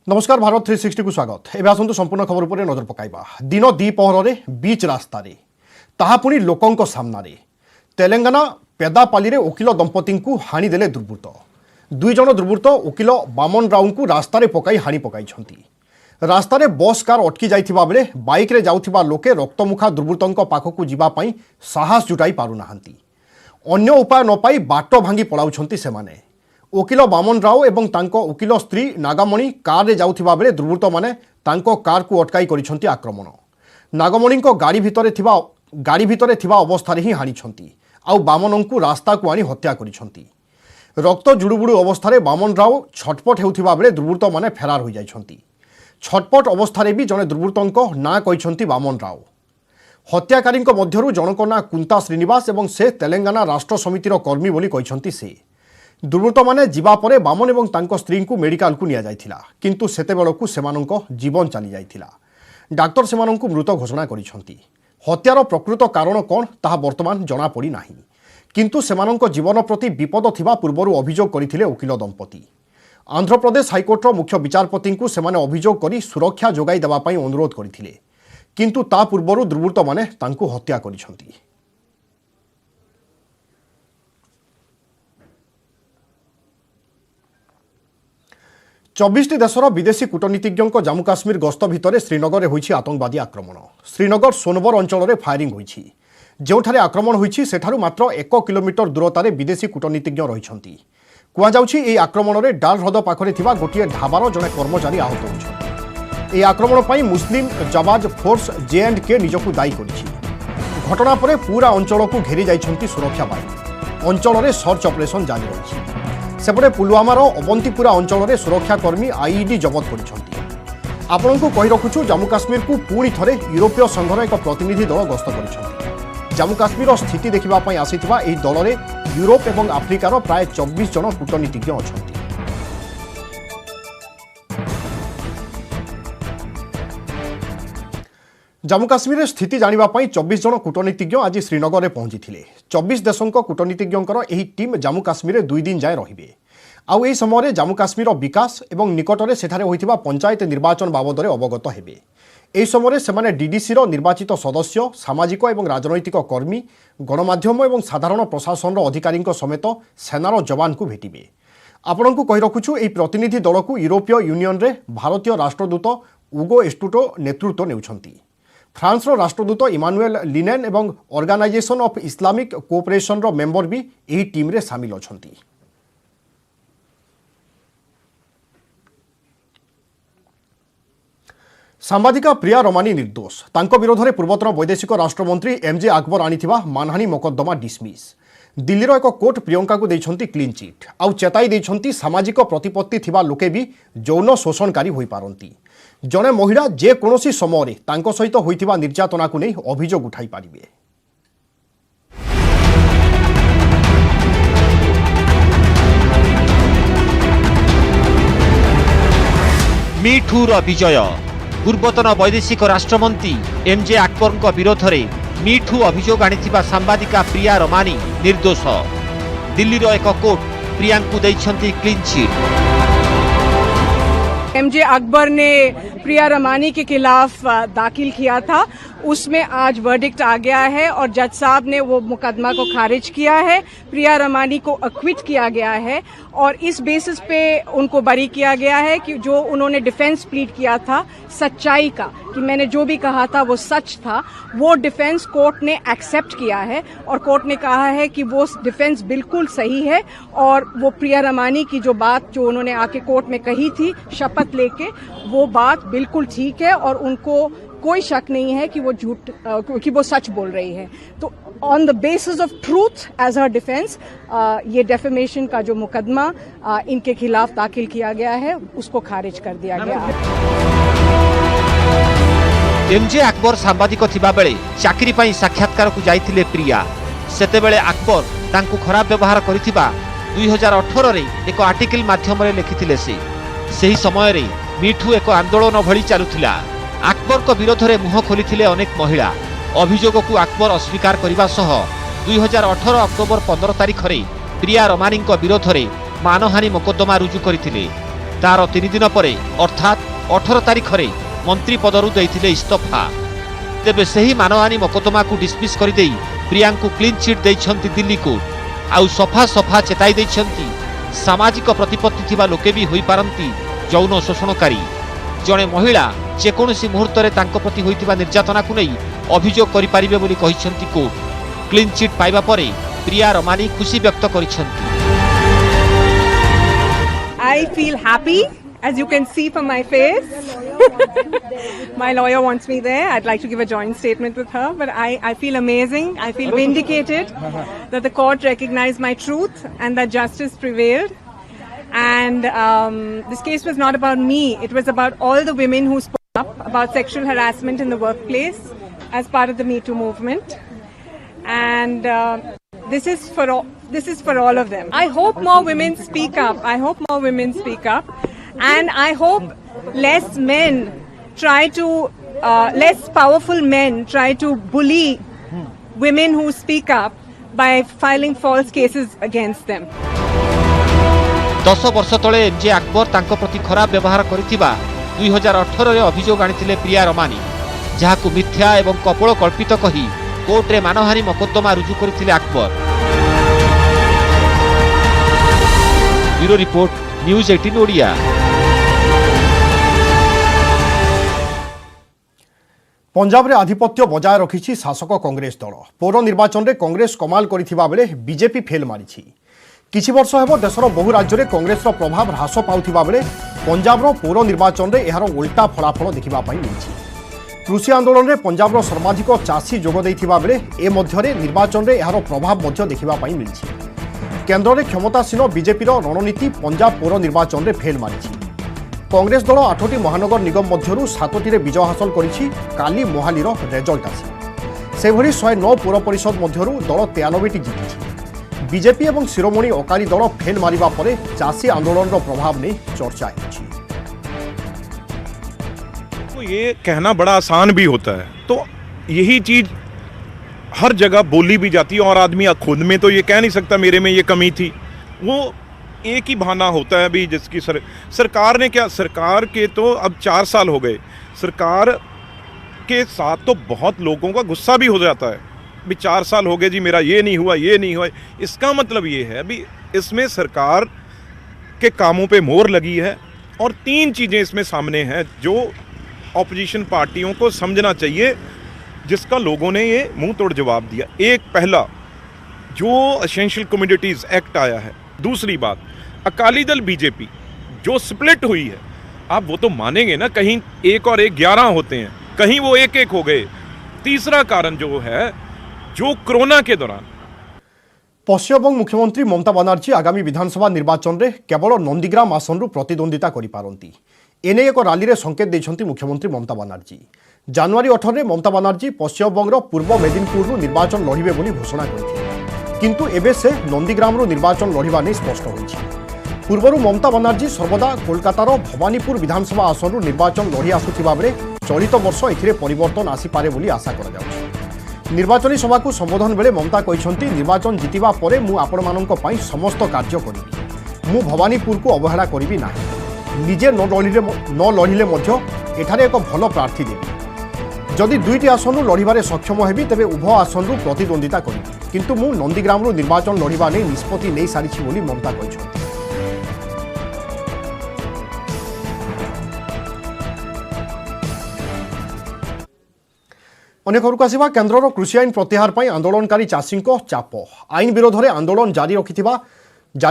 नमस्कार भारत 360 को स्वागत। एवं आसतु संपूर्ण खबर पर नजर पकाइबा। दिन द्विपहर बीच रास्तार ताहा पुणी लोकंक सामनारे तेलंगाना पेदापाली रे वकिल दंपति को हाणीदेले दुर्बृत्त। दुई जन दुर्बृत्त वकिल बामन राव को रास्तार पकाई हाणी पकाई। रास्तार बस कार अटकी जाइथिबा बेले बाइक रे जाउथिबा लोके रक्तमुखा दुर्बृत्तों पाखकु जीवा पई साहस जुटाई पारुनाहांती। अन्य उपाय न पाई बाट भांगी पलाउछंती सेमाने। वकिल बामन राव एवं तांको वकिल स्त्री नागामणि कार रे जाउथिबा बेले दुर्बृत्त माने तांको कार को अटकाई करिसंती आक्रमण। नागामणि को गाड़ी भितरे थिबा अवस्था ही हाणीछंती आउ बामन को रास्ता को आनी हत्या करिसंती। रक्त जुड़ुबुड़ु अवस्था बामन राव छटपट हेउथिबा बेले दुर्बृत्त माने फेरार हो जाइछंती। छटपट अवस्था भी जड़े दुर्बृत्तों ना कहिसंती बामन राव। हत्याकारी मध्यरु जनक ना कुंता श्रीनिवास एवं से तेलंगाना राष्ट्र समितिर कर्मी बोली कहिसंती से। दुर्बृत्त माने जीवा परे बामन एवं तांको स्त्री को मेडिकल को निया जाइथिला, किंतु सेतेबेलकु सेमानंको जीवन चली जाइथिला। डाक्टर सेमानंको मृत घोषणा करिसंती। हत्यार प्रकृत कारण कोन ताहा वर्तमान जना पड़ी नाही, किंतु सेमानंको जीवन प्रति विपद थिबा पूर्वरु अभियोग करिथिले वकिल दंपति। आंध्र प्रदेश हाईकोर्टर मुख्य विचारपति को सेमाने अभियोग करी सुरक्षा जोगाई देबा पई अनुरोध करिथिले, किंतु ता पूर्वरु दुर्बृत्त माने तांको हत्या करिसंती। चौबीस देशर विदेशी कूटनीतिज्ञों जम्मू काश्मीर गस्त भितर श्रीनगर में होइछि आतंकवादी आक्रमण। श्रीनगर सोनबर अंचल में फायरिंग होइछि। जोठारे आक्रमण होइछि सेठारु मात्र 1 किलोमीटर दूरतार विदेशी कूटनीतिज्ञ रहिछंती। कुआଯାଉଛି ଏହି ଆକ୍ରମଣରେ ଡାଲ ହ୍ରଦ ପାଖରେ ଥିବା ଗୋଟିଏ ଢାବାର ଜଣେ କର୍ମଚାରୀ ଆହତ ହୋଇଛନ୍ତି। ଏହି ଆକ୍ରମଣ ପାଇଁ ମୁସଲିମ ଜବାଜ ଫୋର୍ସ J&K ନିଜକୁ ଦାୟୀ କରିଛି। ଘଟଣା ପରେ ପୁରା ଅଞ୍ଚଳକୁ ଘେରି ଯାଇଛନ୍ତି ସୁରକ୍ଷା ବାହିନୀ। ଅଞ୍ଚଳରେ ସର୍ଚ୍ଚ ଅପରେସନ ଜାରି ରହିଛି। सेपटे पुलवामार अवंतीपुरा अंचल में सुरक्षाकर्मी आईईडी जबत करिसंती। आपनकु कहि रखुछु जम्मू काश्मीर को पुणी थरे यूरोपीय संघर एक प्रतिनिधि दल गस्त करिसंती। जम्मू काश्मीर स्थिति देखिबा पई आसीथिबा एही दल में यूरोप एवं आफ्रिकार प्राय 24 जन कूटनीतिज्ञ अछंती। जम्मू काश्मीर स्थिति जानिबा पई 24 जन कूटनीतिज्ञ आज श्रीनगर में पहुंची। 24 देशों कूटनीतिज्ञों यह टीम जम्मू काश्मीर 2 दिन जाए रहिबे। आउ एही समय जम्मू काश्मीर विकास एवं निकटरे सेठारे होइथिबा पंचायत निर्वाचन बाबद अवगत हेबे। एही समय सेमाने डीडीसी रो निर्वाचित सदस्य, सामाजिक एवं राजनैतिक कर्मी, गणमाध्यम एवं साधारण प्रशासन अधिकारी समेत सेनार जवान को भेटिबे। आपनकु कहि रखुछु एही प्रतिनिधि दल को यूरोपीय यूनियन रे भारतीय राष्ट्रदूत उगो एस्टुटो नेतृत्व नेउछंती। फ्रांस रो राष्ट्रदूत इमानुएल लिनेन एवं ऑर्गेनाइजेशन ऑफ इस्लामिक कोऑपरेशन रो मेंबर भी एही टीम रे शामिल अछंती। सांबादिका प्रिया रमानी निर्दोष। तांको विरोध में पूर्वतन वैदेशिक राष्ट्रमंत्री MJ अकबर आनिथिबा मानहानि मोकद्दमा डिसमिस। दिल्लीर एक कोर्ट प्रियंका को देइछंती क्लीन चिट आउ चेताई देइछंती सामाजिक प्रतिपत्ति थिबा लोके भी यौन शोषणकारी होई पारंती। जने महिला जे कोनोसी समय तांको सहित होइथिबा निर्यातना को नहीं अभियोग उठाई पारिबे। मीठूर विजय। पूर्वतन वैदेशिक राष्ट्रमंत्री MJ अकबर विरोध में मीठू अभियोग आनिथिबा सांबादिका प्रिया रमानी निर्दोष। दिल्लीर एक कोर्ट प्रियांकु दैछंती क्लीन चिट। MJ अकबर ने प्रिया रमानी के खिलाफ दाखिल किया था, उसमें आज वर्डिक्ट आ गया है और जज साहब ने वो मुकदमा को खारिज किया है। प्रिया रमानी को एक्विट किया गया है और इस बेसिस पे उनको बरी किया गया है कि जो उन्होंने डिफेंस प्लीड किया था सच्चाई का, कि मैंने जो भी कहा था वो सच था, वो डिफेंस कोर्ट ने एक्सेप्ट किया है और कोर्ट ने कहा है कि वो डिफेंस बिल्कुल सही है और वो प्रिया रमानी की जो बात जो उन्होंने आके कोर्ट में कही थी शपथ लेके, वो बात बिल्कुल ठीक है और उनको कोई शक नहीं है कि वो झूठ कि वो सच बोल रही है। तो on the basis of truth as her defence ये डेफेमेशन का जो मुकदमा इनके खिलाफ दाखिल किया गया है उसको खारिज कर दिया गया है। MJ अकबर सांबादिक थिबा बेले चाकरी पई साक्षात्कार को जाइथिले प्रिया। सेतेबेले अकबर तांकु खराब व्यवहार करिथिबा 2018 रे एक आर्टिकल माध्यम रे लिखिथिले से। सही समय रे मीठू एक आंदोलन भली चालुथिला। अकबर को विरोध में मुह खोली अनेक महिला। अभियोग को अकबर अस्वीकार करने सह 2018 अक्टोबर 15 तारिख में प्रिया रमानी विरोध में मानहानि मोकद्दमा रुजु करथिले। तार 3 दिन पर अर्थात 18 तारिख में मंत्री पदरू देइथिले इस्तीफा। तेबे सही मानहानि मकद्दमा को डिसमिस कर देई प्रिया को क्लीन चिट देइछंती दिल्ली कोर्ट। आउ सफा सफा चेताई देइछंती सामाजिक प्रतिपत्ति थिबा लोके भी होई पारंती यौन शोषणकारी। जड़े महिला जेकोसी मुहूर्त में तांको प्रति होइतिबा निर्यातना को नहीं अभियोग करि पारिबे बोली कहिछंती कोर्ट। क्लीन चिट पाइबा परे प्रिया रमानी खुशी व्यक्त करिछंती। I feel happy, as you can see from my face. My lawyer wants me there. I'd like to give a joint statement with her, but I feel amazing. I feel vindicated that the court recognized my truth and that justice prevailed. And this case was not about me. It was about all the women who spoke up about sexual harassment in the workplace as part of the Me Too movement. And this is for all. This is for all of them. I hope more women speak up. I hope more women speak up. And I hope less men try to, less powerful men try to bully women who speak up by filing false cases against them. 10 वर्ष तले MJ Akbar तांको प्रति खराब व्यवहार करिथिबा 2018 रे अभियोग आनिथिले प्रिया रमानी, जहाकु मिथ्या एवं कपोल कल्पित कही कोर्ट रे मानहानि मकद्दमा रुजु करिथिले Akbar. Bureau report, news 18 Odia. Punjab रे आधिपत्य बजाय रखिछि शासक कांग्रेस दल। पौर निर्वाचन रे कांग्रेस कमाल करिथिबा बेले बीजेपी फेल मारिछि। किछि वर्ष हेबो देशर बहु राज्य रे कांग्रेसर प्रभाव ह्रास पाउथिबा बेले पंजाबर पौर निर्वाचन रे एहार उल्टा फलाफल देखिबा पई मिलिछि। कृषि आंदोलन रे पंजाबर सर्वाधिक चाषी जोग दैथिबा बेले ए मध्यरे निर्वाचन रे एहार प्रभाव मध्य देखिबा पई मिलिछि। केन्द्र में क्षमतासीन बीजेपी रणनीति पंजाब पौर निर्वाचन में फेल मारी। कांग्रेस दल 8टी महानगर निगम मध्य 7टी विजय हासिल करिछि। काली मोहालीर रेजल्ट आसी से 109 पौर परिषद मध्य दल 93टी जितिछि। बीजेपी और शिरोमणि अकाली दल फेल मारिबा परे चाषी आंदोलन प्रभाव नहीं चर्चा होछि। तो ये कहना बड़ा आसान भी होता है, तो यही चीज हर जगह बोली भी जाती है और आदमी खुद में तो ये कह नहीं सकता मेरे में ये कमी थी। वो एक ही बहाना होता है भी जिसकी सरकार ने क्या, सरकार के तो अब 4 साल हो गए, सरकार के साथ तो बहुत लोगों का गुस्सा भी हो जाता है भी 4 साल हो गए जी, मेरा ये नहीं हुआ, ये नहीं हुआ। इसका मतलब ये है भी इसमें सरकार के कामों पे मोहर लगी है और 3 चीज़ें इसमें सामने हैं जो ऑपोजिशन पार्टियों को समझना चाहिए, जिसका लोगों ने ये मुंह तोड़ जवाब दिया। एक पहला जो एसेंशियल कम्युनिटीज़ एक्ट आया है। दूसरी बात अकाली दल बीजेपी जो स्प्लिट हुई है, आप वो तो मानेंगे ना, कहीं 1 और 1 11 होते हैं, कहीं वो 1-1 हो गए। तीसरा कारण जो है, जो कोरोना के दौरान पश्चिमबंग मुख्यमंत्री ममता बनर्जी आगामी विधानसभा निर्वाचन में केवल नंदीग्राम आसन प्रतिद्वंदिता करिपारंती। एने एक रैली रे संकेत देछंती मुख्यमंत्री ममता बनर्जी। जनवरी 18 ममता बनर्जी पश्चिमबंगर पूर्व मेदिनीपुर निर्वाचन लड़िबे बोली घोषणा करथिले, किंतु एबे से नंदीग्राम निर्वाचन लड़िबा नै स्पष्ट होइछि। पूर्वरु ममता बनर्जी सर्वदा कोलकातार भवानीपुर विधानसभा आसन निर्वाचन लड़ी आसुथिबा बेले चलित वर्ष एथिरे परिवर्तन आसीपारे बोली आशा करा जाउछि। निर्वाचनी सभा को संबोधन बेले ममता कहिसंती, निर्वाचन जितिबा परे मु आपणमानंक पई समस्त कार्य करिबि। मु भवानीपुर को अवहेला करिबि नाही। निजे न लड़िले मध्य एठारे एक भल प्रार्थी देबी। जदि 2टी आसन लड़िबारे सक्षम हेबि तेबे उभय आसन प्रतिद्वंदिता करिबि, किंतु मु नंदीग्राम निर्वाचन लड़िबा नै निष्पत्ति नै सारिछि बोली ममता कहिसंती। अन्य खबर को आसिबा, केन्द्रर कृषि आईन प्रत्याहार पर आंदोलनकारी चाषी चाप। आईन विरोध में आंदोलन जारी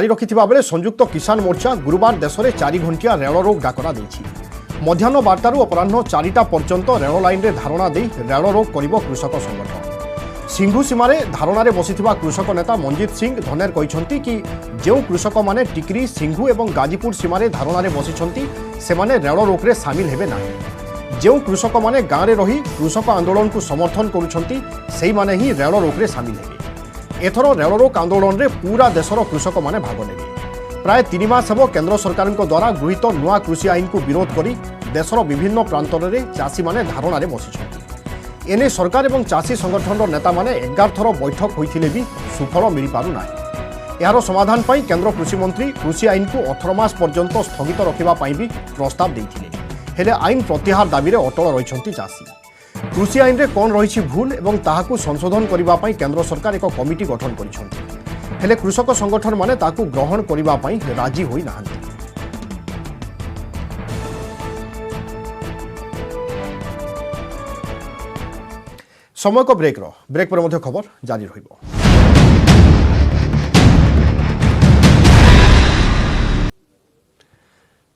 रखिथिबा बेले संयुक्त किसान मोर्चा गुरुवार देश में 4 घंटिया रेल रोक डाकरा देछि। मध्याह्न 12 अपराह्न 4टा पर्यंत रेल लाइन रे धारणा दे रेल रोक करिबो कृषक संगठन। सिंघु सीमारे धारणार बसिथिबा कृषक नेता मंजित सिंह धनेर कहिसंती कि जो कृषक माने टिकरी, सिंघु और गाजीपुर सीमारे धारणार बसिछंती सेमाने रेल रोक रे शामिल हेबे नाही। जो कृषक माने गाँव में रही कृषक आंदोलन को समर्थन करुछंती सेही माने ही रेल रोक रे शामिल हेबे। एथर रेल रोक आंदोलन रे पूरा देशर कृषक माने भाग नेबे। प्राय 3 मास हेब केन्द्र सरकार द्वारा गृहीत नुआ कृषि आईन को विरोध करी देशर विभिन्न प्रांतर रे चाषी माने धारणार बसिछंती। एने सरकार और चाषी संगठन नेता माने 11 थर बैठक होइथिले भी सुफल मिल पारु नाही। यार समाधान पाई केंद्र कृषि मंत्री कृषि आईन को 18 मास पर्यंत स्थगित रखिबा पाई भी प्रस्ताव देथिले हेले आईन प्रत्याहार दाबी रे अटल रहिसंती चासी। कृषि आईन रे कोन रहिछि भूल एवं ताहाकू संशोधन करिबा पाई केंद्र सरकार एक कमिटी गठन करिसंती हेले कृषक संगठन माने ताकू ग्रहण करिबा पाई राजी होई नाहंती। समय को ब्रेक पर मध्य खबर जारी रहिबो।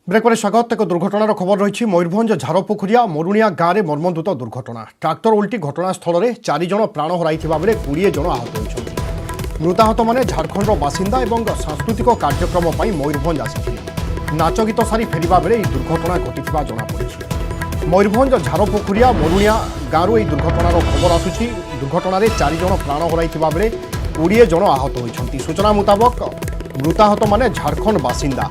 ब्रेक पर स्वागत। एक दुर्घटनार खबर रही मयूरभंज झारपोखरिया मरुणिया गाँव में मर्मन्तुत दुर्घटना। ट्राक्टर उल्टी घटनास्थल में 4 जन प्राण हराई बेले 20 जन आहत होती। मृताहत मैंने झारखंड बासिंदा और सांस्कृतिक कार्यक्रम पर मयूरभंज आसी नाच गीत सारी फेरिबा बेले दुर्घटना घटी जमापड़ी। मयूरभंज झारपोखरिया मरुणिया गाँव यह दुर्घटनार खबर आसूची। दुर्घटना 4 जन प्राण हराई बेले 20 जन आहत होती। सूचना मुताबक मृताहत मैंने झारखंड बासिंदा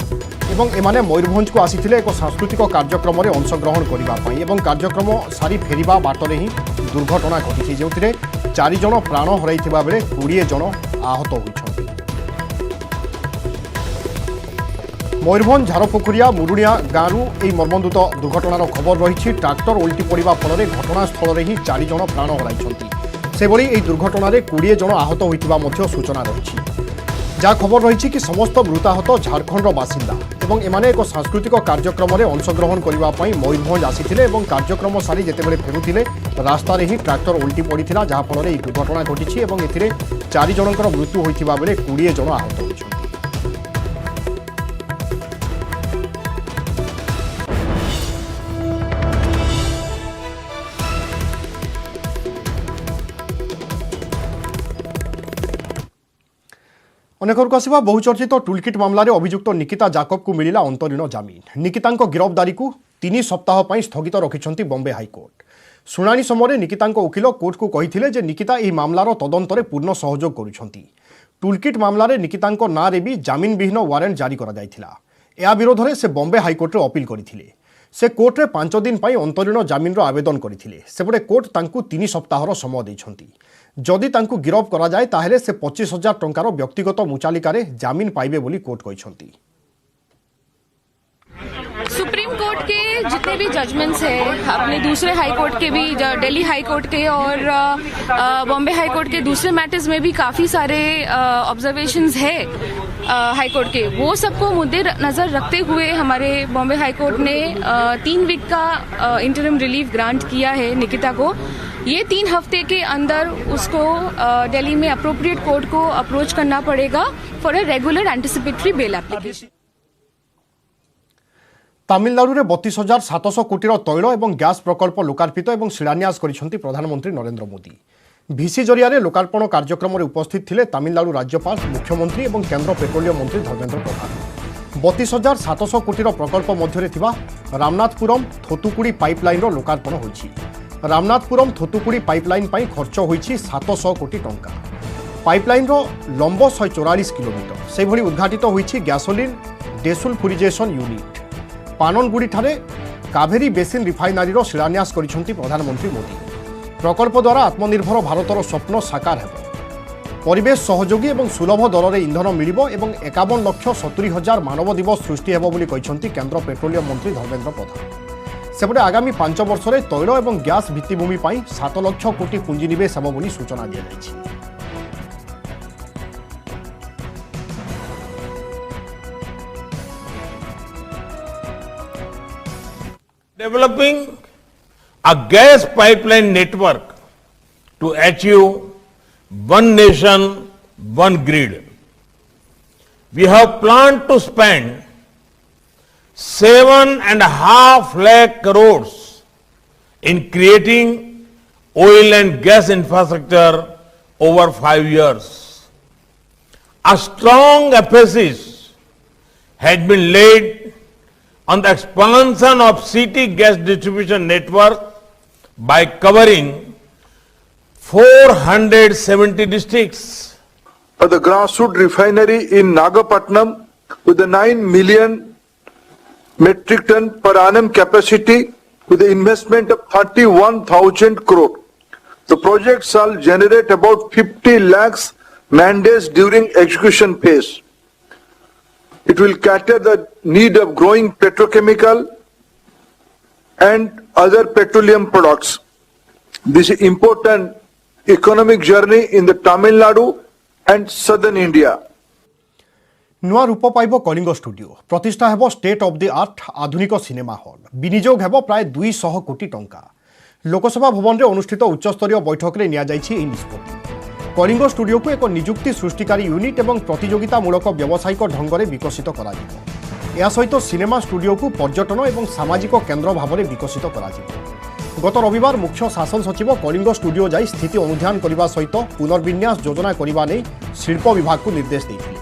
एवं एमाने मयूरभंज को आसीथिले एक सांस्कृतिक कार्यक्रम में अंशग्रहण करने एवं कार्यक्रम सारी फेरिबा बाटरे ही दुर्घटना घटी जो 4 जन प्राण हराई बेले 20 जन आहत होती। मयूरभंज झारपोखरिया मुरुणिया गाँव यह मर्मन्तुत दुर्घटनार खबर रही। ट्राक्टर उल्टी पड़ा फल घटनास्थल में ही 4 जन प्राण हराई से भली दुर्घटना 20 जन आहत होता सूचना रही। जहाँ खबर रही कि समस्त मृताहत झारखंड बासिंदा एवं एमाने एक सांस्कृतिक कार्यक्रम में अंशग्रहण करने मयूरभंज आसीथिले एवं कार्यक्रम सारी जेतेबेले फेरुथिले रास्तार ही ट्राक्टर उल्टी पड़ा जहाँफल यह दुर्घटना घटी एवं एथिरे 4 जनकर मृत्यु होइथिबा बेले 20 जन आहत होइछन्ति। अनेक आसवा बहुचर्चित टुलकिट मामलें अभियुक्त निकिता जाकब को मिला अंतरीण जमीन। निकिता गिरफ्तारी को 3 सप्ताह पर स्थगित रखिंट बॉम्बे हाइकोर्ट। शुणाणी समय निकिता वकिल कोर्ट को कही जे निकिता यह मामलार तदंतर पूर्ण सहयोग करुछंती। टुलकिट मामलें निकिता ना भी जमीन विहीन वारेंट जारी कर विरोध में से बॉम्बे हाइकोर्ट अपील करते। से कोर्टे 5 दिन पर अंतरीण जमीन आवेदन करते। सेपटे कोर्ट तांकु 3 सप्ताहर समय देछंती। जदि तांकु गिरफ करा जाए ताहेले से 25,000 टंकार व्यक्तिगत मुचालिकारे जामीन पाइबे बोली कोर्ट कहिसंती। सुप्रीम कोर्ट के जितने भी जजमेंट्स हैं, अपने दूसरे हाई कोर्ट के भी, दिल्ली हाई कोर्ट के और बॉम्बे हाई कोर्ट के दूसरे मैटर्स में भी काफ़ी सारे ऑब्जर्वेशंस है हाई कोर्ट के, वो सबको मुद्दे नज़र रखते हुए हमारे बॉम्बे हाई कोर्ट ने 3 वीक का इंटरिम रिलीफ ग्रांट किया है निकिता को। ये 3 हफ्ते के अंदर उसको दिल्ली में अप्रोप्रिएट कोर्ट को अप्रोच करना पड़ेगा for a regular anticipatory bail application. Tamil Nadu में 32,700 कोटीर तैल और गैस प्रकल्प लोकार्पित और शिलान्यास करिसेंती प्रधानमंत्री नरेंद्र मोदी। ভিসি জরিয়ারে লোকার্পণ কার্যক্রমে উপস্থিত লে তামিলনাড়ু রাজ্যপাল, মুখ্যমন্ত্রী এবং কেন্দ্র পেট্রোলিয়ম মন্ত্রী ধর্মেন্দ্র প্রধান। 32,700 কোটির প্রকল্প মধ্যে থিবা রামনাথপুরম থোতুকুড়ি পাইপলাইনর লোকার্পণ হয়েছে। রামনাথপুরম থোতুকুড়ি পাইপলাইন পাই খরচ হয়েছে 700 কোটি টঙ্কা। পাইপলাইনর লম্ব 144 কিলোমিটার। সেইভাবে উদ্ঘাটিত হয়েছে গ্যাসোলিন ডেসুলফুরিজেসন ইউনিট। পাননগুড়িঠারে কাভেরি বেসিন রিফাইনারির শিলান্যাস করেছেন প্রধানমন্ত্রী মোদি। प्रकल्प द्वारा आत्मनिर्भर भारतर स्वप्न साकार हो। परिवेश सहयोगी और सुलभ दर में इंधन मिल 51,70,000 मानव दिवस सृष्टि हो केंद्र पेट्रोलियम मंत्री धर्मेंद्र प्रधान। सेपटे आगामी 5 वर्ष में तैल और गैस भित्तिभूमि 7 लाख कोटी पुंजीनिवेश हो सूचना दी जाएगी। Developing a gas pipeline network to achieve one nation, one grid. We have planned to spend 7.5 lakh crores in creating oil and gas infrastructure over 5 years. A strong emphasis has been laid on the expansion of city gas distribution network by covering 470 districts. The grassroots refinery in Nagapatnam with a 9 million metric ton per annum capacity with the investment of 31,000 crore. The project shall generate about 50 lakhs mandates during execution phase. It will cater the need of growing petrochemical and other petroleum products. This is important economic journey in the Tamil Nadu and southern India. नुआ रूप पाइब Kalinga studio प्रतिष्ठा हेब state of the art आधुनिक cinema hall विनियोग हेब प्राय 200 कोटी टंका लोकसभा भवन में अनुष्ठित उच्चस्तरीय बैठक में निष्पत्ति कलिंग स्टूडियो को एक निजुक्ति सृष्टिकारी यूनिट और प्रतियोगितामूलक व्यावसायिक ढंग से विकसित कर सहित सिनेमा स्टूडियो को पर्यटन और सामाजिक केन्द्र भाव में विकसित कर गत रविवार मुख्य शासन सचिव कलिंग स्टूडियो जाई स्थिति अनुध्यान करने सहित पुनर्विन्यास योजना करने शिल्प विभाग को निर्देश देते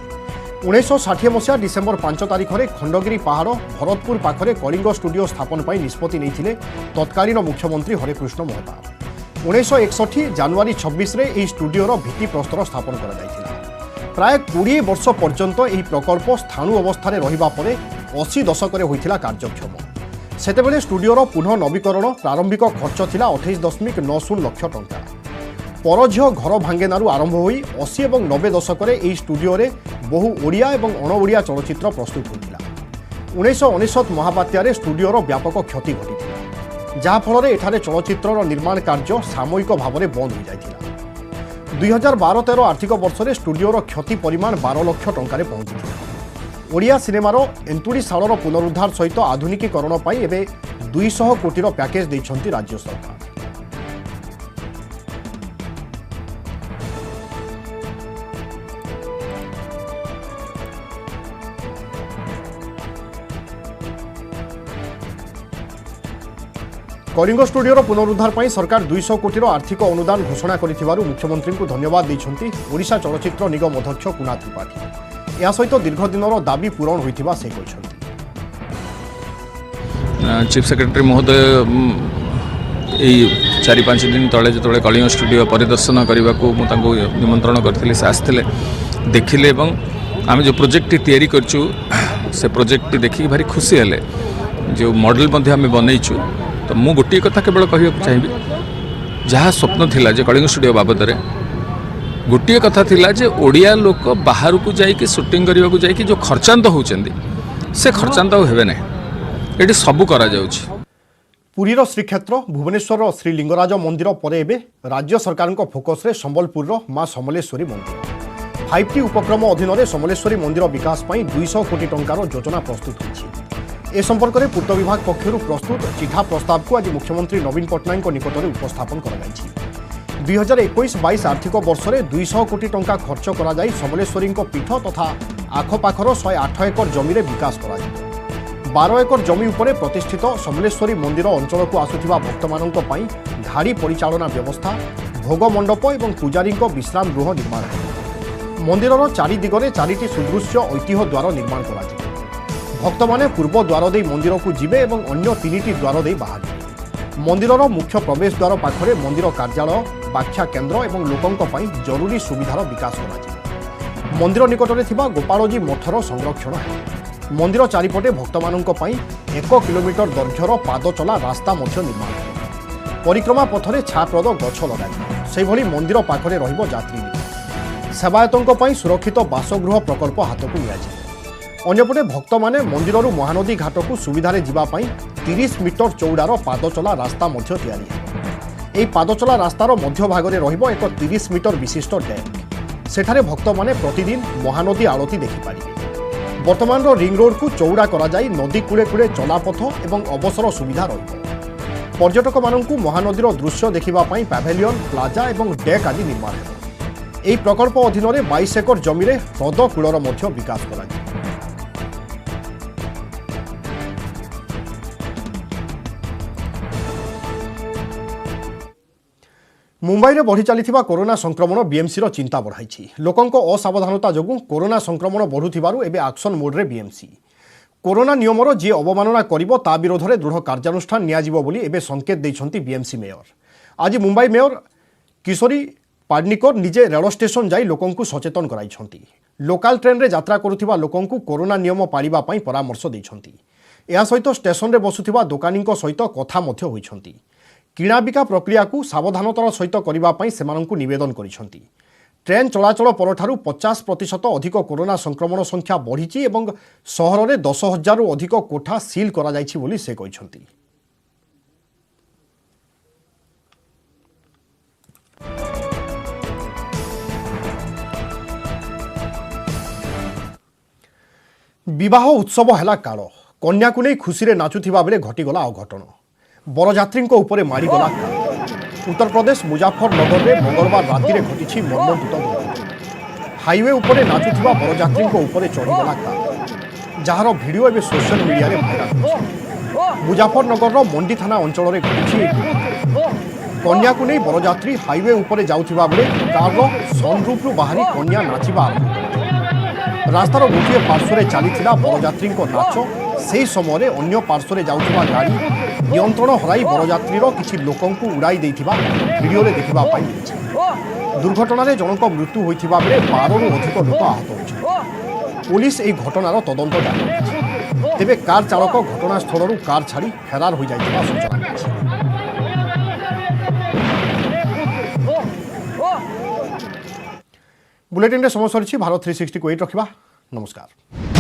1960 मसीहा डिसेम्बर 5 तारिख में खंडगिरी पहाड़ भरतपुर पाखरे कलिंग स्टूडियो स्थापन पर निष्पत्ति नहीं तत्कालीन मुख्यमंत्री हरेकृष्ण महताब 1961 जनवरी 26 में यह स्टूडियोर भित्तिप्रस्तर स्थापन कर प्राय 20 वर्ष पर्यंत यह प्रकल्प स्थाणु अवस्था रहिबा परे 80 दशक होइथिला कार्यक्षम सेतेबेले स्टूडियोर पुनः नवीकरण प्रारंभिक खर्च थिला 28.90 लाख टंका परझियो घर भांगेनारू आरंभ होई 80 और 90 दशक यह स्टूडियो बहु ओडिया और अणओडिया चलचित्र प्रस्तुत होता 1999 महाबात्यारे स्टूडियोर व्यापक क्षति घटी जहाँफल एठारे चलचित्र निर्माण कार्य सामयिक भाव में बंद हो जाता 2012-13 आर्थिक वर्ष में स्टूडियोर क्षति परिमाण 12 लाख टंका पहुंची ओडिया सिनेमार एंतुड़ीशालर पुनरुद्धार सहित आधुनिकीकरण पर एवं 200 कोटीर पैकेज देइछंती राज्य सरकार कलिंग स्टूडियोर पुनरुद्धार पर सरकार 200 कोटीर आर्थिक अनुदान घोषणा कर मुख्यमंत्री को धन्यवाद देते ओडिशा चलचित्र निगम अध्यक्ष कुना त्रिपाठी या सहित दीर्घ दिनर दाबी पूरण होइथिबा से कहछंती चीफ सेक्रेटरी महोदय यही 4-5 दिन तले जो कलिंग स्टूडियो परिदर्शन करने को निमंत्रण करते आसते देखिले आम जो प्रोजेक्ट तैयारी करचु से प्रोजेक्ट देखिए भारी खुशी हेले जो मॉडल आम बनईचु तो मु गोटे कथा केवल कहूँ चाहिए जहाँ स्वप्न थिला जे कलिंग स्टूडियो बाबद गोटे कथा थिला जे ओडिया लोक बाहर को जाइए शूटिंग करने को जाइए जो खर्चांत होउचंदी से खर्चांत हेबे ना ये सब करा जाउछि। पुरीर श्रीक्षेत्र भुवनेश्वर श्रीलिंगराज मंदिर पर एबे राज्य सरकार फोकस रे संबलपुर मां समलेश्वरी मंदिर 5T उपक्रम अधीन में समलेश्वरी मंदिर विकास पर 200 कोटी टंकार योजना प्रस्तुत होती ए संपर्क में पूर्त विभाग पक्षर प्रस्तुत चिठा प्रस्ताव को आज मुख्यमंत्री नवीन पट्टनायक निकट में उपस्थापन कर 2021-22 आर्थिक वर्ष में 200 कोटी टंका खर्च कर समलेश्वरी पीठ तथा आखपाखर 108 एकर जमी विकास कर 12 एकर जमी उपरे प्रतिष्ठित समलेश्वरी मंदिर अंचल को आसुथिबा भक्त मानक पई धाड़ी परिचालना व्यवस्था भोग मंडप और पुजारी विश्राम गृह निर्माण हो मंदिरर चारि दिगरे 4टी सुदृश्य ऐतिह्य द्वार निर्माण करा भक्त माने पूर्व द्वार दे मंदिर को जिबे और अन्य 3टी द्वार दे बाहर मंदिरर मुख्य प्रवेश द्वार पाखरे मंदिर कार्यालय व्याख्या केन्द्र और लोकंक पई जरूरी सुविधार विकास करा मंदिर निकटरे थिबा गोपालजी मठर संरक्षण है मंदिर चारिपटे भक्त मानक पई 1 किलोमीटर दैर्घ्यर पादचला रास्ता निर्माण हो परिक्रमा पथरे छाप्रद गछ लगा से मंदिर पाखरे रहिबो यात्री निवास सेवायतों पई सुरक्षित बासगृह प्रकल्प हाथ को लिया अन्यपटे भक्त माने मंदिररू महानदी घाट को सुविधारे जीवा पई 30 मीटर चौड़ार पादचला रास्ता तैयारी एही पादचला रास्तार मध्य भागरे रहिबो एक 30 मीटर विशिष्ट डेक सेठारे भक्त माने प्रतिदिन महानदी आळती देखि पारिबे वर्तमान रिंग रोड को चौड़ा करा जाई नदी कूले कूले चलापथ और अवसर सुविधा रही पर्यटक मानक महानदीर दृश्य देखा पैवेलियन प्लाजा और डेक आदि निर्माण हो यह प्रकल्प अधीन 22 एकर जमी ह्रद कूलर विकास करा मुंबई में बढ़ी चली कोरोना संक्रमण बीएमसी रो चिंता बढ़ाई लोकों असावधानता जो कोरोना संक्रमण बढ़ुथिबारु एबे एक्शन मोड रे बीएमसी कोरोना नियमर जी अवमानना करिवो ता विरोध में दृढ़ कार्यानुष्ठान नियाजिवो बोली एबे संकेत दैछंती बीएमसी मेयर आज मुंबई मेयर किशोरी पाडनिकर निजे रेल स्टेशन जाई लोकों को सचेतन कराइछंती लोकाल ट्रेन रे यात्रा करुथिबा लोकों को कोरोना नियम पालिबा पई परामर्श दैछंती या सहित स्टेशन रे बसुथिबा दोकानी सहित कथा मध्य होइछंती किणाबिका प्रक्रिया को सावधानतार सहित करने से निवेदन करिसेंती ट्रेन चलाचल परठारु 50% अधिक कोरोना संक्रमण संख्या बढ़ी एवं सहर में 10,000 रु अधिक कोठा सील करा जाइछि बोली से कहछन्ति। विवाह उत्सव है काल कन्या को नहीं खुशी नाचुवा बेले घटीगला अघटन बरजात्री उपरे मारिगला काल। उत्तर प्रदेश मुजफ्फरनगर में मंगलवार राति में घटी मर्मन्तुद दुर्घटना। हाईवे उपरे नाचुवा बरजात्री उपरे चढ़ीगला काल जार भिडियो एवं सोशल मीडिया रे भाइराल होछि। मुजफ्फरनगर मंडी थाना अंचल में घटी कन्या को नहीं बरजात्री हाईवे उपरे जाउथिबा बेले कार सनरूफ बाहरी कन्या नाचिबा आरंभ करथिले। रास्तार गोटे पार्श्व चली बरजात्री नाच से समय अन्य पार्श्व जाउथिबा गाड़ी नियंत्रण हराई बरजात्री किछि लोकंकु उड़ाई देथिबा वीडियो रे देखिबा पाई मिलिछि। दुर्घटना रे जनक मृत्यु होइथिबा बेले 12 रु अधिक लोक आहत होइछि। पुलिस एही घटनार तदंत जारी रखिछि। तेबे कार चालक घटनास्थल रु कार छाड़ी फेरार हो जाइथिबा सूचना मिलिछि। बुलेटिन रे समय सरी भारत 360 को एट रखिबा। नमस्कार।